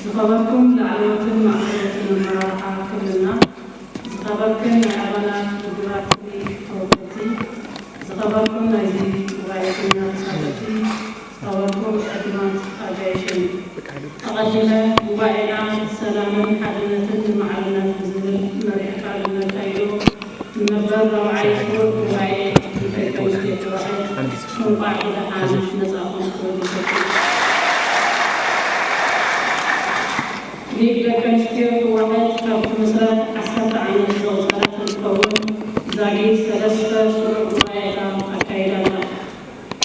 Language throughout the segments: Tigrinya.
زخبركم لعلوتن معقولتن المراحة كلنا زخبركم لعبانات قدراتي توقتي زخبركم نايزي وغايتنا ساتتي زخبركم أدمات أجايشن أغجنا وبائنا سلاما حدنة معلنة بزمن مريحة لنا كايلو نبر وعيشو وبائي بيكا وستيت وعيش منقع إلى حانش نزاقون كل ليك كنستيو واحد كاب مسرات عسكر عين الزوجات الكون زاجي سلسلة شروع وعيلا أكيدا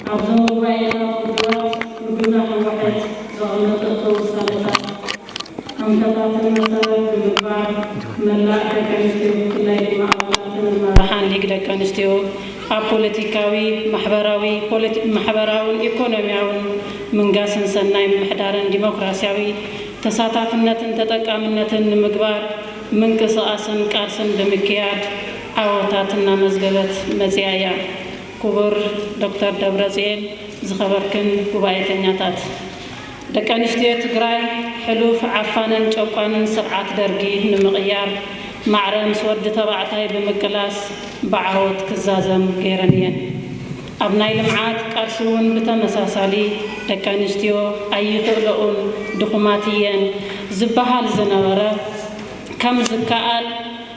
أفضل وعيلا قدرات بدون واحد زغلة التوصلات أمكتات المسرات بالبعض ملا كنستيو كلاي معاملات المراحان ليك كنستيو بوليتيكاوي محبراوي إيكونومياوي من قاسن سناي محدارن ديمقراسياوي تساتافنتن تطقامنتن مغبار منقساسن قارسن بمكياد عوتاتنا مزغبت مزيايا كبر دكتور دبرزيل زخبركن غبايتنياتات دكانشتي تግራይ حلوف عفانن ጨቋንን ስርዓት ደርጊ ንምቕያር معرم سود تبعتاي بمكلاس بعوت كزازم غيرنيا أبناء المعاد قرسون بتمساسالي دكانشتيو أي خلقون دخماتيا زبحال زنورة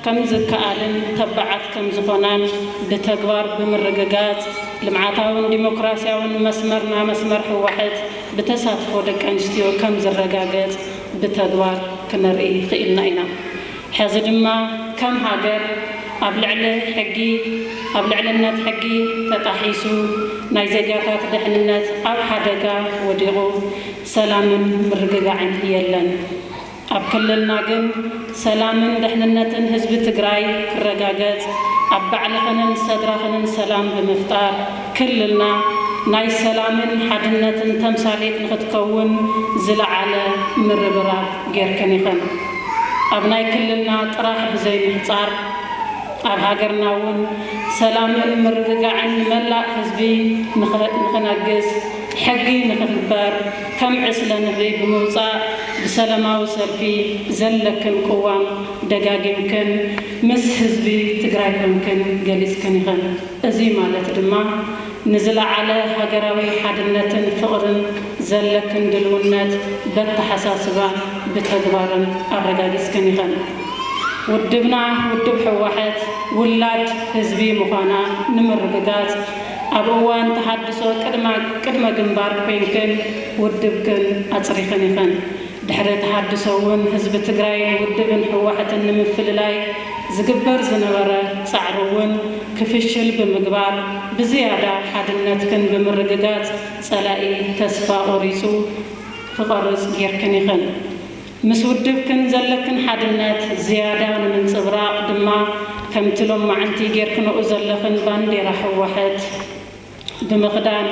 كم زكالن تبعت كم زخونان بتكبر بمرققات لمعاتاون ديمقراسياون مسمر واحد بتساتفو دكانشتيو كم زرقاقات بتكبر كنرئي خيلنا إنا حزد ما كم هاجر أبلع النت حقي تتحيسو نايزجاتات دحننت أب حدقة وديغو سلام مرققة عن يلن أب كلنا جن سلام دحننت حزب تجراي كرقاقات أب بعلخنن صدرخنن سلام بمفتار كلنا ناي سلام حدنت تمثاليت نختكون زلع على مربرا غير كنيخن أبناء كلنا طرح بزي محصار أب هاجرنا ون سلام مرققة عن ملا حزبي نخنقز حقي نخبر كم عسلة نبي بموصى بسلامة وسلفي زلكن قوام دقاق يمكن مس حزبي تقرأ يمكن جالس كنيخن أزي مالت دما نزل على هاجراوي حدنة فقرن زلكن دلونات بتحساسبا بتدبارن الرجاجس كنيخن ودبنا ودب حواحت ولاد حزبي مخانا نمرققات أبوان تحدثوا كدما جنبار كوينكن ودبكن أتصري كنيخن دحر تحدثون حزب تجراي ودبن حواحت نمفللاي زقبر زنبرة صعرون كفشل بمقبار بزيادة حدنتكن بمرققات صلائي تسفى أوريسو فقرز غير كنيخن مسودبكن زلكن حدنات زيادة من صبراء دما كم تلوم معنتي غير كنو زلخن بانديرا حوحت بمقدان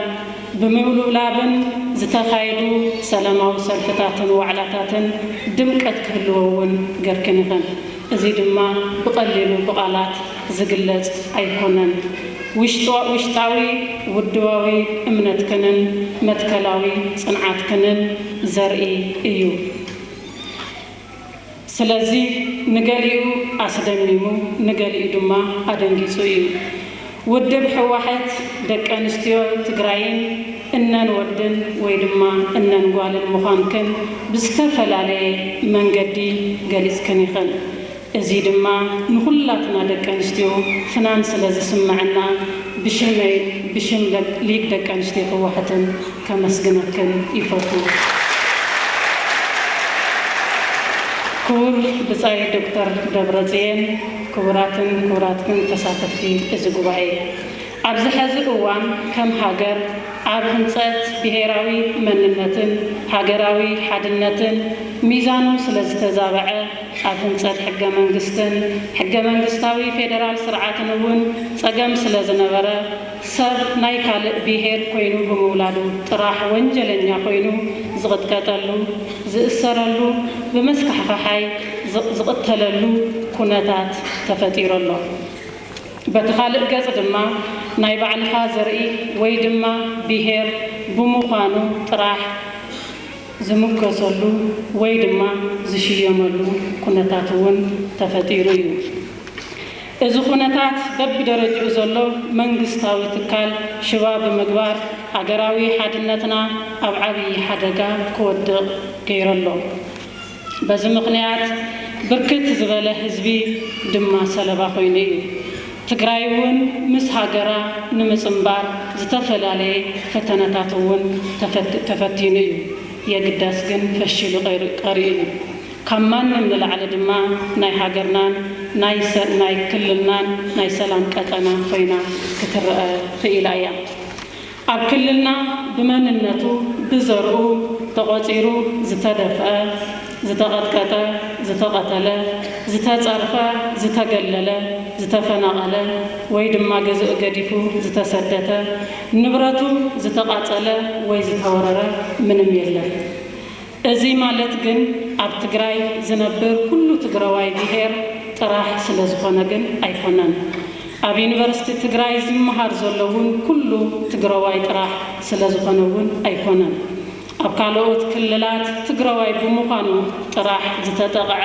بمولو لابن زتخايدو سلامة وسلفتاتن وعلاتاتن دمكت كهلوون غير كنيخن ازي دما بقليلو بقالات زقلت ايكونن وشتاوي ودواوي امنتكنن متكلاوي صنعاتكنن زرئي ايو سلازي نقاليو أسدميمو نقاليو دما أدنجيسو إيو ودب حواحت دك أنستيو تقراين إنن ودن ويدما إنن قوالن مخانكن بستفل عليه من قدي قاليس كنيخن إزي دما نخلاتنا دك أنستيو فنان سلازي سمعنا بشم ليك دك أنستيو حواحتن كمسجنكن يفوتو كور بصاي دكتور دبرزين كوراتن تساتفتي إزقوباي ኣብዚ ሕዚ እዋን ከም ሃገር ኣብ ህንፀት ብሄራዊ መንነትን ሃገራዊ ሓድነትን ሚዛኑ ስለ ዝተዛበዐ ኣብ ህንፀት ሕገ መንግስትን ሕገ መንግስታዊ ፌደራል ስርዓትን እውን ፀገም ስለ ዝነበረ ሰብ ናይ ካልእ ብሄር ኮይኑ ብምውላዱ ጥራሕ ወንጀለኛ ኮይኑ ዝቕጥቀጠሉ ዝእሰረሉ ብመስካሕካሓይ ዝቕተለሉ ኩነታት ተፈጢሩ ኣሎ። በቲ ካልእ ገጽ ድማ ናይ ባዕልኻ ዘርኢ ወይ ድማ ብሄር ብምዃኑ ጥራሕ ዝምከሰሉ ወይ ድማ ዝሽየመሉ ኩነታት እውን ተፈጢሩ እዩ። እዚ ኩነታት በብደረጅኡ ዘሎ መንግስታዊ ትካል ሽባ ብምግባር ሃገራዊ ሓድነትና ኣብ ዓብዪ ሓደጋ ክወድቕ ገይረሎ። በዚ ምኽንያት ብርክት ዝበለ ህዝቢ ድማ ሰለባ ኮይኑ እዩ። ትግራይ እውን ምስ ሃገራ ንምፅምባር ዝተፈላለየ ፈተነታት እውን ተፈቲኑ እዩ። የግዳስ ግን ፈሽሉ ቀሪኡ እዩ። ካብ ማንም ንላዕሊ ድማ ናይ ሃገርናን ናይ ክልልናን ናይ ሰላም ቀጠና ኮይና ክትርአ ክኢላ እያ። ኣብ ክልልና ብመንነቱ ብዘርኡ ተቆፂሩ ዝተደፍአ ዝተቐጥቀጠ ዝተቐተለ ዝተፀርፈ ዝተገለለ ዝተፈናቐለ ወይ ድማ ገዝኡ ገዲፉ ዝተሰደተ ንብረቱ ዝተቃፀለ ወይ ዝተወረረ ምንም የለን። እዚ ማለት ግን ኣብ ትግራይ ዝነብር ኩሉ ትግራዋይ ብሄር ጥራሕ ስለ ዝኾነ ግን ኣይኮነን። ኣብ ዩኒቨርሲቲ ትግራይ ዝመሃር ዘለውን ኩሉ ትግራዋይ ጥራሕ ስለ ዝኾነ እውን ኣይኮነን። ኣብ ካልኦት ክልላት ትግራዋይ ብምዃኑ ጥራሕ ዝተጠቕዐ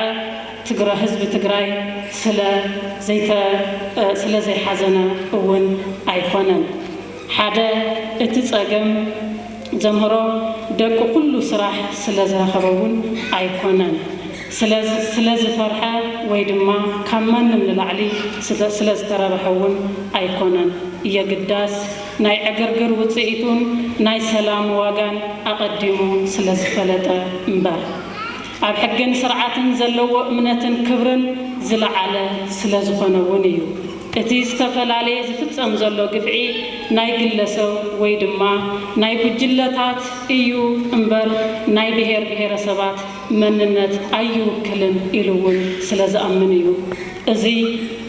ህዝቢ ትግራይ ስለ ዘይሓዘነ እውን ኣይኮነን። ሓደ እቲ ፀገም ዘምህሮ ደቂ ኩሉ ስራሕ ስለ ዝረኸበ እውን ኣይኮነን። ስለ ዝፈርሐ ወይ ድማ ካብ ማንም ንላዕሊ ስለ ዝተረብሐ እውን ኣይኮነን። የግዳስ ናይ ዕግርግር ውፅኢቱን ናይ ሰላም ዋጋን ኣቐዲሙ ስለ ዝፈለጠ እምበር ኣብ ሕግን ስርዓትን ዘለዎ እምነትን ክብርን ዝለዓለ ስለ ዝኾነ እውን እዩ። እቲ ዝተፈላለየ ዝፍጸም ዘሎ ግፍዒ ናይ ግለሰብ ወይ ድማ ናይ ጉጅለታት እዩ እምበር ናይ ብሄር ብሄረሰባት መንነት ኣይውክልን ኢሉ እውን ስለ ዝኣምን እዩ። እዚ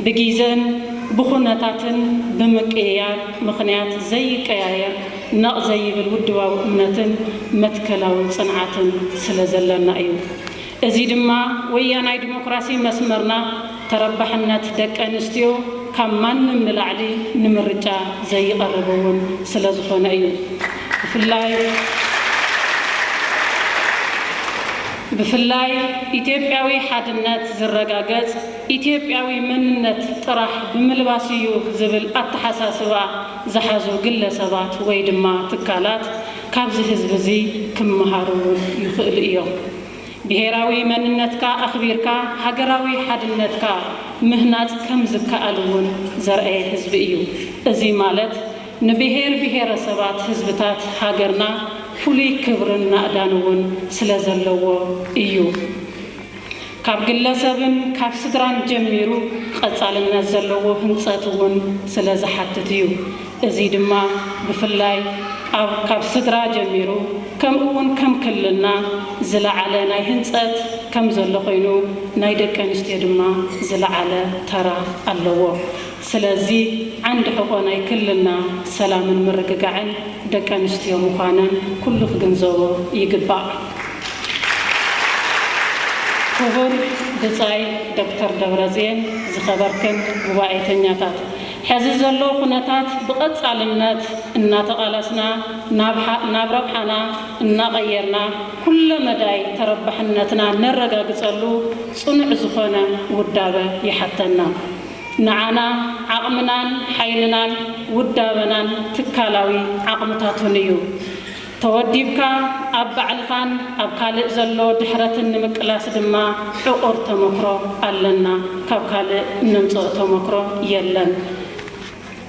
ብጊዜን ብኹነታትን ብምቅያር ምኽንያት ዘይቀያየር ነቕ ዘይብል ውድባዊ እምነትን መትከላዊ ጽንዓትን ስለ ዘለና እዩ። እዚ ድማ ወያናይ ዲሞክራሲ መስመርና ተረባሕነት ደቂ ኣንስትዮ ካብ ማንም ንላዕሊ ንምርጫ ዘይቐርብ እውን ስለ ዝኾነ እዩ። ብፍላይ ኢትዮጵያዊ ሓድነት ዝረጋገጽ ኢትዮጵያዊ መንነት ጥራሕ ብምልባስ እዩ ዝብል ኣተሓሳስባ ዝሓዙ ግለሰባት ወይ ድማ ትካላት ካብዚ ህዝቢ እዚ ክመሃሩ ይኽእሉ እዮም። ብሄራዊ መንነትካ ኣኽቢርካ ሃገራዊ ሓድነትካ ምህናፅ ከም ዝከኣል እውን ዘርአየ ህዝቢ እዩ። እዚ ማለት ንብሄር ብሄረሰባት ህዝብታት ሃገርና ፍሉይ ክብርን ናእዳን እውን ስለ ዘለዎ እዩ። ካብ ግለሰብን ካብ ስድራን ጀሚሩ ቀጻልነት ዘለዎ ህንፀት እውን ስለ ዝሓትት እዩ። እዚ ድማ ብፍላይ ካብ ስድራ ጀሚሩ ከምኡ እውን ከም ክልልና ዝለዓለ ናይ ህንፀት ከም ዘሎ ኮይኑ ናይ ደቂ ኣንስትዮ ድማ ዝለዓለ ተራ ኣለዎ። ስለዚ ዓንዲ ሕቆ ናይ ክልልና ሰላምን ምርግጋዕን ደቂ ኣንስትዮ ምዃነን ኩሉ ክግንዘቦ ይግባእ። ክቡር ብጻይ ዶክተር ደብረጽዮን ዝኸበርክን ጉባኤተኛታት ሕዚ ዘሎ ኩነታት ብቐጻልነት እናተቓለስና ናብ ረብሓና እናቐየርና ኩለ መዳይ ተረባሕነትና ነረጋግጸሉ ጽኑዕ ዝኾነ ውዳበ ይሓተና። ንዓና ዓቕምናን ሓይልናን ውዳበናን ትካላዊ ዓቕምታቱን እዩ። ተወዲብካ ኣብ ባዕልኻን ኣብ ካልእ ዘሎ ድሕረትን ንምቅላስ ድማ ዕቑር ተመክሮ ኣለና። ካብ ካልእ ንምፅኦ ተመክሮ የለን።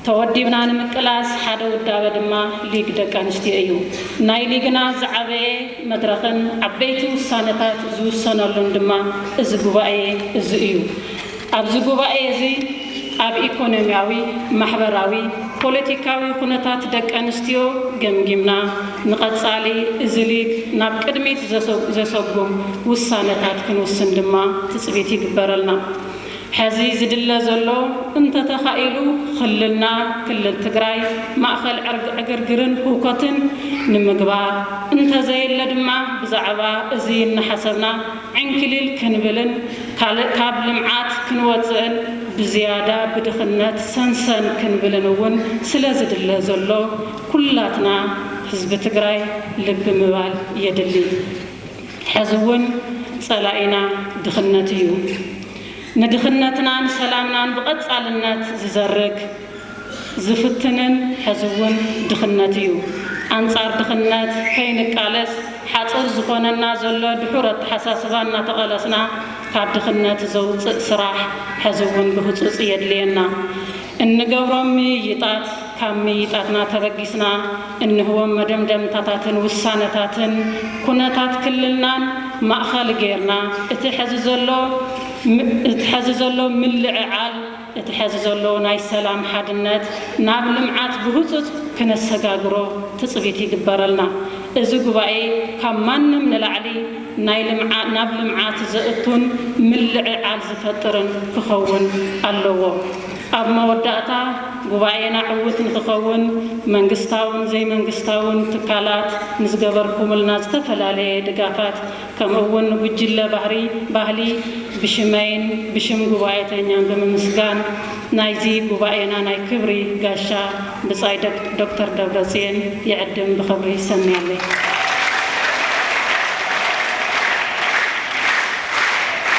ተወዲብና ንምቅላስ ሓደ ውዳበ ድማ ሊግ ደቂ ኣንስትዮ እዩ። ናይ ሊግና ዝዓበየ መድረኽን ዓበይቲ ውሳነታት ዝውሰነሉን ድማ እዚ ጉባኤ እዚ እዩ። ኣብዚ ጉባኤ እዚ ኣብ ኢኮኖሚያዊ፣ ማሕበራዊ፣ ፖለቲካዊ ኩነታት ደቂ ኣንስትዮ ገምጊምና ንቐጻሊ እዝሊግ ናብ ቅድሚት ዘሰጉም ውሳነታት ክንውስን ድማ ትጽቢት ይግበረልና ሕዚ ዝድለ ዘሎ እንተተኻኢሉ ክልልና ክልል ትግራይ ማእኸል ዕግርግርን ህውከትን ንምግባር እንተዘየለ ድማ ብዛዕባ እዚ እናሓሰብና ዕንክሊል ክንብልን ካብ ልምዓት ክንወፅእን ብዝያዳ ብድኽነት ሰንሰን ክንብልን እውን ስለ ዝድለ ዘሎ ኩላትና ህዝቢ ትግራይ ልቢ ምባል የድሊ ሕዚ እውን ጸላኢና ድኽነት እዩ ንድኽነትናን ሰላምናን ብቐጻልነት ዝዘርግ ዝፍትንን ሕዚ እውን ድኽነት እዩ ኣንጻር ድኽነት ከይንቃለስ ሓፅር ዝኾነና ዘሎ ድሑር ኣተሓሳስባ እናተቐለስና ካብ ድኽነት ዘውፅእ ስራሕ ሕዚ እውን ብህፁፅ የድልየና እንገብሮም ምይይጣት ካብ ምይይጣትና ተበጊስና እንህቦም መደምደምታታትን ውሳነታትን ኩነታት ክልልናን ማእኸል ጌርና እቲ ሕዚ ዘሎ ምልዕዓል እቲ ሕዚ ዘሎ ናይ ሰላም ሓድነት ናብ ልምዓት ብህፁፅ ክነሰጋግሮ ትጽቢት ይግበረልና እዚ ጉባኤ ካብ ማንም ንላዕሊ ናብ ልምዓት ዘእቱን ምልዕዓል ዝፈጥርን ክኸውን ኣለዎ ኣብ መወዳእታ ጉባኤና ዕውት ንክኸውን መንግስታውን ዘይመንግስታውን ትካላት ንዝገበርኩምልና ዝተፈላለየ ድጋፋት ከምኡውን ጉጅለ ባህሊ ብሽመይን ብሽም ጉባኤተኛን ብምስጋን ናይዚ ጉባኤና ናይ ክብሪ ጋሻ ብጻይ ዶክተር ደብረጽዮን ይዕድም ብኽብሪ ሰሚያለይ